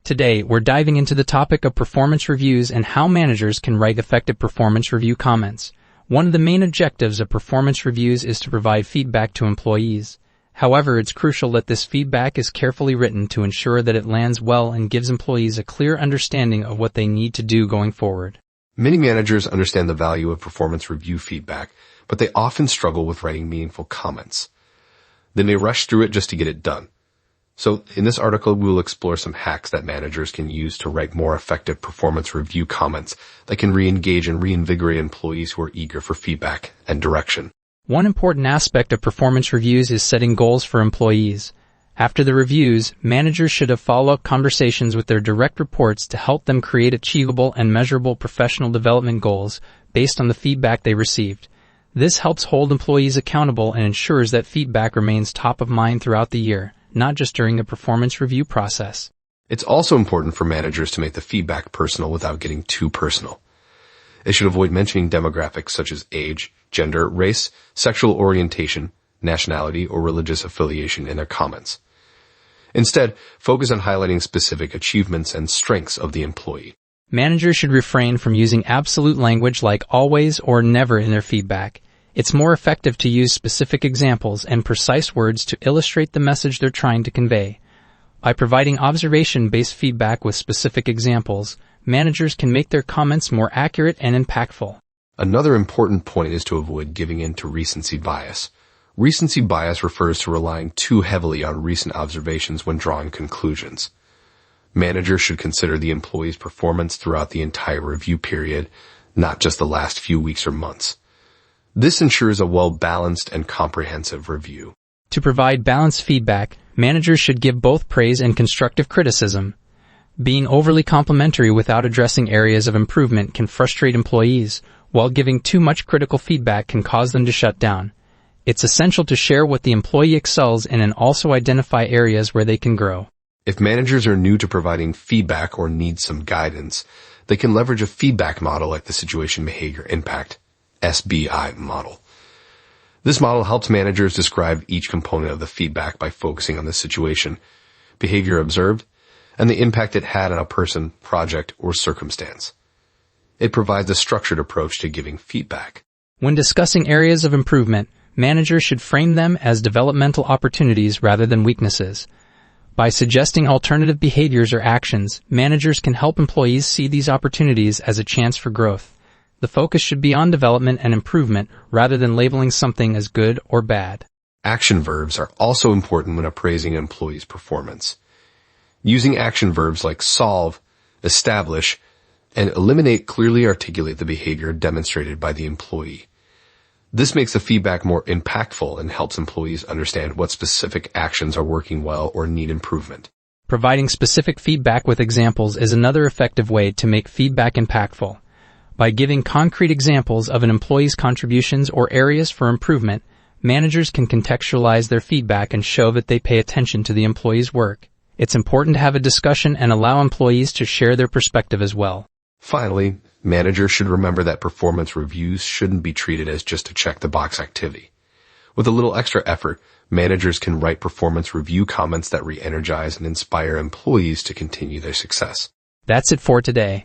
Today, we're diving into the topic of performance reviews and how managers can write effective performance review comments. One of the main objectives of performance reviews is to provide feedback to employees. However, it's crucial that this feedback is carefully written to ensure that it lands well and gives employees a clear understanding of what they need to do going forward. Many managers understand the value of performance review feedback, but they often struggle with writing meaningful comments. They may rush through it just to get it done. So in this article, we will explore some hacks that managers can use to write more effective performance review comments that can re-engage and reinvigorate employees who are eager for feedback and direction. One important aspect of performance reviews is setting goals for employees. After the reviews, managers should have follow-up conversations with their direct reports to help them create achievable and measurable professional development goals based on the feedback they received. This helps hold employees accountable and ensures that feedback remains top of mind throughout the year, not just during the performance review process. It's also important for managers to make the feedback personal without getting too personal. They should avoid mentioning demographics such as age, gender, race, sexual orientation, nationality, or religious affiliation in their comments. Instead, focus on highlighting specific achievements and strengths of the employee. Managers should refrain from using absolute language like always or never in their feedback. It's more effective to use specific examples and precise words to illustrate the message they're trying to convey. By providing observation-based feedback with specific examples, managers can make their comments more accurate and impactful. Another important point is to avoid giving in to recency bias. Recency bias refers to relying too heavily on recent observations when drawing conclusions. Managers should consider the employee's performance throughout the entire review period, not just the last few weeks or months. This ensures a well-balanced and comprehensive review. To provide balanced feedback, managers should give both praise and constructive criticism. Being overly complimentary without addressing areas of improvement can frustrate employees, while giving too much critical feedback can cause them to shut down. It's essential to share what the employee excels in and also identify areas where they can grow. If managers are new to providing feedback or need some guidance, they can leverage a feedback model like the Situation Behavior Impact (SBI) model. This model helps managers describe each component of the feedback by focusing on the situation, behavior observed, and the impact it had on a person, project, or circumstance. It provides a structured approach to giving feedback. When discussing areas of improvement, managers should frame them as developmental opportunities rather than weaknesses. By suggesting alternative behaviors or actions, managers can help employees see these opportunities as a chance for growth. The focus should be on development and improvement rather than labeling something as good or bad. Action verbs are also important when appraising an employee's performance. Using action verbs like solve, establish, and eliminate clearly articulate the behavior demonstrated by the employee. This makes the feedback more impactful and helps employees understand what specific actions are working well or need improvement. Providing specific feedback with examples is another effective way to make feedback impactful. By giving concrete examples of an employee's contributions or areas for improvement, managers can contextualize their feedback and show that they pay attention to the employee's work. It's important to have a discussion and allow employees to share their perspective as well. Finally, managers should remember that performance reviews shouldn't be treated as just a check-the-box activity. With a little extra effort, managers can write performance review comments that re-energize and inspire employees to continue their success. That's it for today.